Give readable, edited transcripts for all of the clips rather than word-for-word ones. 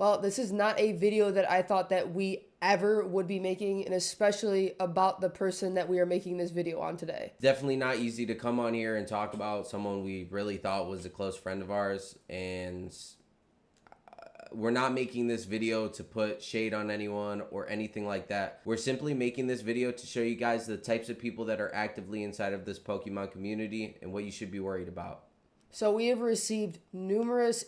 Well, this is not a video that I thought that we ever would be making, and especially about the person that we are making this video on today. Definitely not easy to come on here and talk about someone we really thought was a close friend of ours, and we're not making this video to put shade on anyone or anything like that. We're simply making this video to show you guys the types of people that are actively inside of this Pokemon community and what you should be worried about. So we have received numerous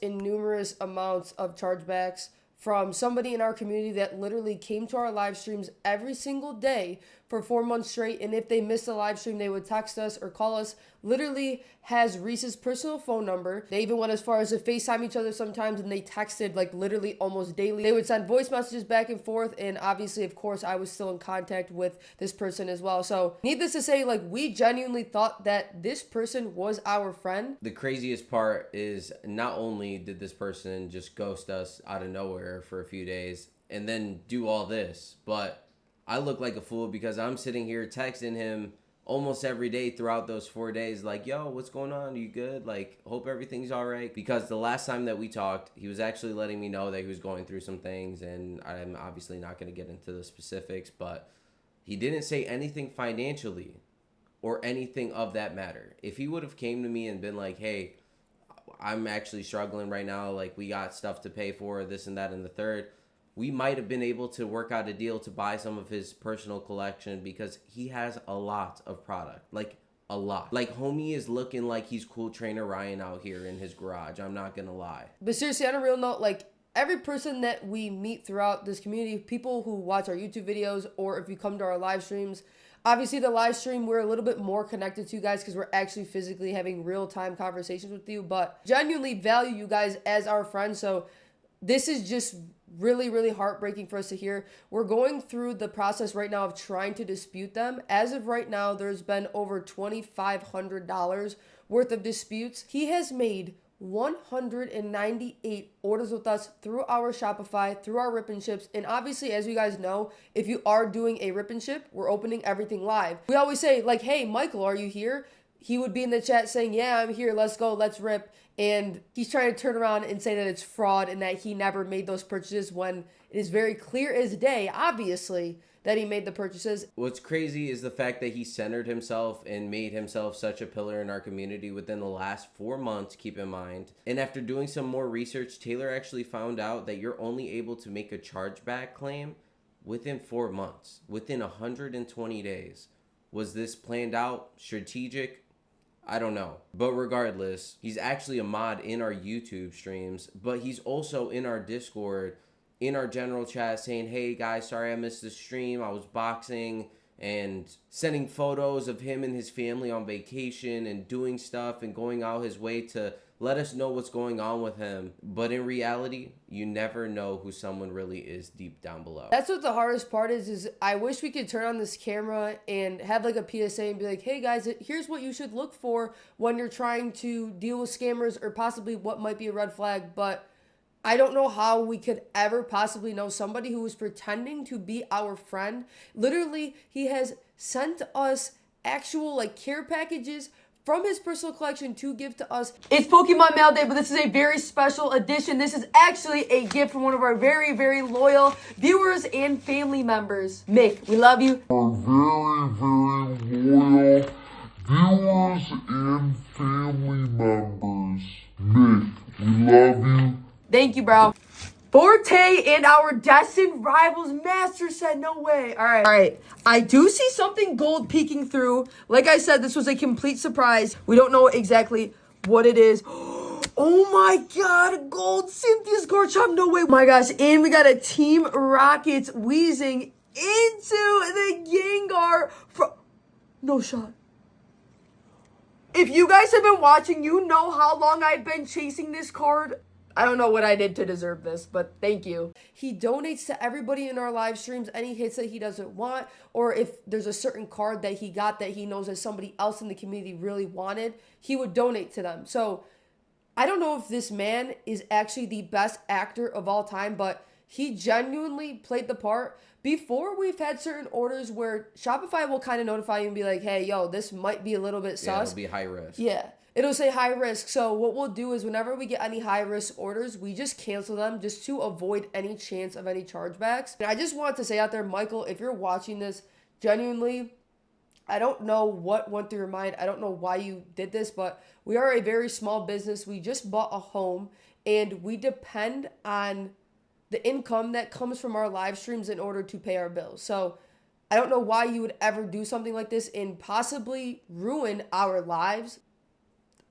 amounts of chargebacks from somebody in our community that literally came to our live streams every single day for 4 months straight. And if they missed a live stream, they would text us or call us. Literally has Reese's personal phone number. They even went as far as to FaceTime each other sometimes, and they texted like literally almost daily. They would send voice messages back and forth, and obviously, of course, I was still in contact with this person as well. So needless to say, like, we genuinely thought that this person was our friend. The craziest part is not only did this person just ghost us out of nowhere for a few days and then do all this, but I look like a fool because I'm sitting here texting him almost every day throughout those 4 days, like, yo, what's going on? Are you good? Like, hope everything's all right. Because the last time that we talked, he was actually letting me know that he was going through some things, and I'm obviously not going to get into the specifics, but he didn't say anything financially or anything of that matter. If he would have came to me and been like, hey, I'm actually struggling right now, like, we got stuff to pay for, this and that and the third, we might have been able to work out a deal to buy some of his personal collection because he has a lot of product. Like, a lot. Like, homie is looking like he's Cool Trainer Ryan out here in his garage. I'm not gonna lie. But seriously, on a real note, like, every person that we meet throughout this community, people who watch our YouTube videos, or if you come to our live streams, obviously the live stream, we're a little bit more connected to you guys because we're actually physically having real-time conversations with you, but genuinely value you guys as our friends. So this is just really heartbreaking for us to hear. We're going through the process right now of trying to dispute them. As of right now, there's been over $2,500 worth of disputes. He has made 198 orders with us through our Shopify, through our rip and ships. And obviously, as you guys know, if you are doing a rip and ship, we're opening everything live. We always say, like, hey, Michael, are you here? He would be in the chat saying, yeah, I'm here. Let's go. Let's rip. And he's trying to turn around and say that it's fraud and that he never made those purchases when it is very clear as day, obviously, that he made the purchases. What's crazy is the fact that he centered himself and made himself such a pillar in our community within the last 4 months, keep in mind. And after doing some more research, Taylor actually found out that you're only able to make a chargeback claim within 4 months, within 120 days. Was this planned out, strategic? I don't know. But regardless, he's actually a mod in our YouTube streams, but he's also in our Discord, in our general chat saying, hey guys, sorry I missed the stream. I was boxing, and sending photos of him and his family on vacation and doing stuff and going out his way to let us know what's going on with him. But in reality, you never know who someone really is deep down below. That's what the hardest part is I wish we could turn on this camera and have like a PSA and be like, hey guys, here's what you should look for when you're trying to deal with scammers or possibly what might be a red flag. But I don't know how we could ever possibly know somebody who is pretending to be our friend. Literally, he has sent us actual like care packages from his personal collection to give to us. It's Pokemon Mail Day, but this is a very special edition. This is actually a gift from one of our very loyal viewers and family members. Mick, we love you. Our very loyal viewers and family members. Mick, we love you. Thank you, bro. Forte and our destined rivals master set. No way. All right. I do see something gold peeking through. Like I said, this was a complete surprise. We don't know exactly what it is. Oh my god, gold Cynthia's Garchomp. No way. Oh my gosh. And we got a Team Rockets wheezing into the Gengar from... No shot. If you guys have been watching, you know how long I've been chasing this card. I don't know what I did to deserve this, but thank you. He donates to everybody in our live streams any hits that he doesn't want, or if there's a certain card that he got that he knows that somebody else in the community really wanted, he would donate to them. So I don't know if this man is actually the best actor of all time, but he genuinely played the part. Before, we've had certain orders where Shopify will kind of notify you and be like, hey, yo, this might be a little bit sus. Yeah, it'll be high risk. Yeah. it'll say high risk. So what we'll do is whenever we get any high risk orders, we just cancel them just to avoid any chance of any chargebacks. And I just want to say out there, Michael, if you're watching this, genuinely, I don't know what went through your mind. I don't know why you did this, but we are a very small business. We just bought a home and we depend on the income that comes from our live streams in order to pay our bills. So I don't know why you would ever do something like this and possibly ruin our lives.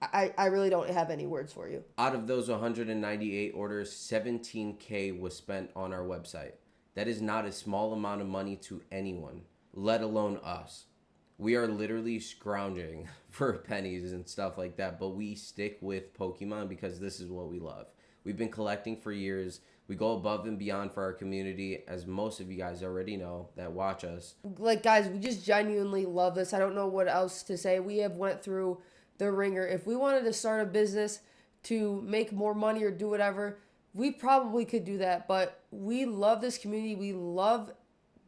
I really don't have any words for you. Out of those 198 orders, 17K was spent on our website. That is not a small amount of money to anyone, let alone us. We are literally scrounging for pennies and stuff like that, but we stick with Pokemon because this is what we love. We've been collecting for years. We go above and beyond for our community, as most of you guys already know that watch us. Like, guys, we just genuinely love this. I don't know what else to say. We have went through the ringer. If we wanted to start a business to make more money or do whatever, we probably could do that. But we love this community. We love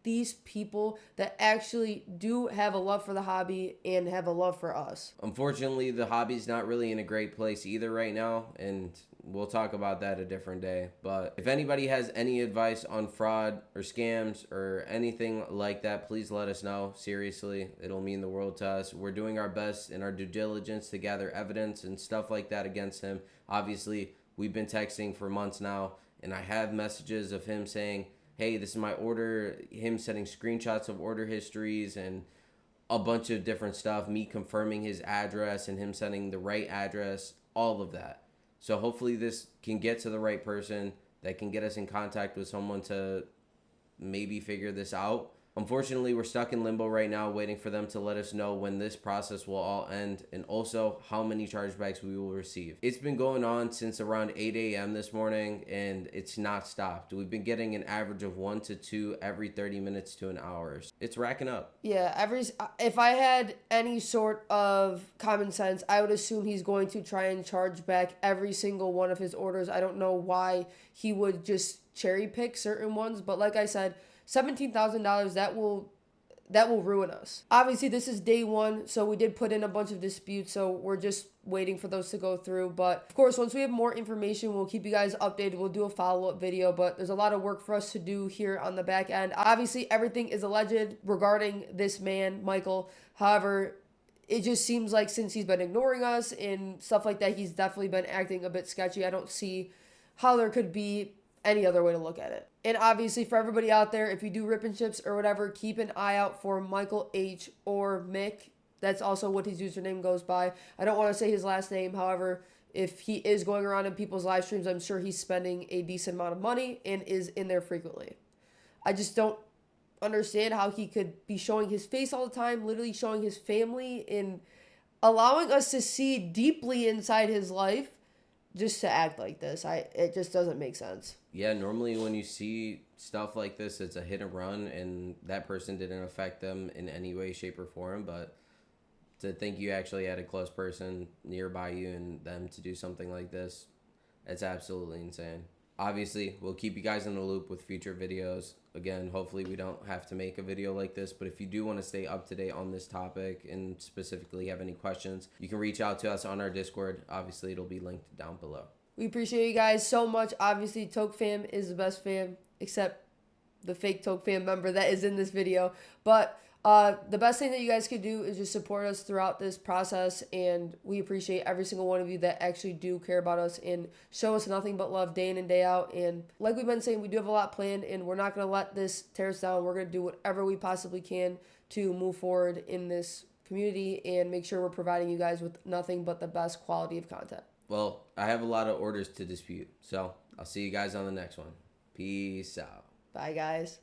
these people that actually do have a love for the hobby and have a love for us. Unfortunately, the hobby's not really in a great place either right now, and we'll talk about that a different day. But if anybody has any advice on fraud or scams or anything like that, please let us know. Seriously, it'll mean the world to us. We're doing our best in our due diligence to gather evidence and stuff like that against him. Obviously, we've been texting for months now, and I have messages of him saying, hey, this is my order, him sending screenshots of order histories and a bunch of different stuff, me confirming his address and him sending the right address, all of that. So hopefully this can get to the right person that can get us in contact with someone to maybe figure this out. Unfortunately, we're stuck in limbo right now waiting for them to let us know when this process will all end and also how many chargebacks we will receive. It's been going on since around 8 a.m. this morning and it's not stopped. We've been getting an average of 1 to 2 every 30 minutes to an hour. It's racking up. Yeah, if I had any sort of common sense, I would assume he's going to try and charge back every single one of his orders. I don't know why he would just cherry pick certain ones, but like I said, $17,000, that will ruin us. Obviously, this is day one, so we did put in a bunch of disputes, so we're just waiting for those to go through. But of course, once we have more information, we'll keep you guys updated. We'll do a follow-up video, but there's a lot of work for us to do here on the back end. Obviously, everything is alleged regarding this man, Michael. However, it just seems like since he's been ignoring us and stuff like that, he's definitely been acting a bit sketchy. I don't see how there could be any other way to look at it. And obviously for everybody out there, if you do rip and chips or whatever, keep an eye out for Michael H or Mick. That's also what his username goes by. I don't want to say his last name. However, if he is going around in people's live streams, I'm sure he's spending a decent amount of money and is in there frequently. I just don't understand how he could be showing his face all the time, literally showing his family and allowing us to see deeply inside his life just to act like this. It just doesn't make sense. Yeah, normally when you see stuff like this, it's a hit and run, and that person didn't affect them in any way, shape, or form. But to think you actually had a close person nearby you and them to do something like this, it's absolutely insane. Obviously, we'll keep you guys in the loop with future videos. Again, hopefully we don't have to make a video like this, but if you do want to stay up to date on this topic and specifically have any questions, you can reach out to us on our Discord. Obviously, it'll be linked down below. We appreciate you guys so much. Obviously, Toke Fam is the best fam, except the fake Toke Fam member that is in this video. But the best thing that you guys could do is just support us throughout this process, and we appreciate every single one of you that actually do care about us and show us nothing but love day in and day out. And like we've been saying, we do have a lot planned, and we're not going to let this tear us down. We're going to do whatever we possibly can to move forward in this community and make sure we're providing you guys with nothing but the best quality of content. Well, I have a lot of orders to dispute, so I'll see you guys on the next one. Peace out. Bye, guys.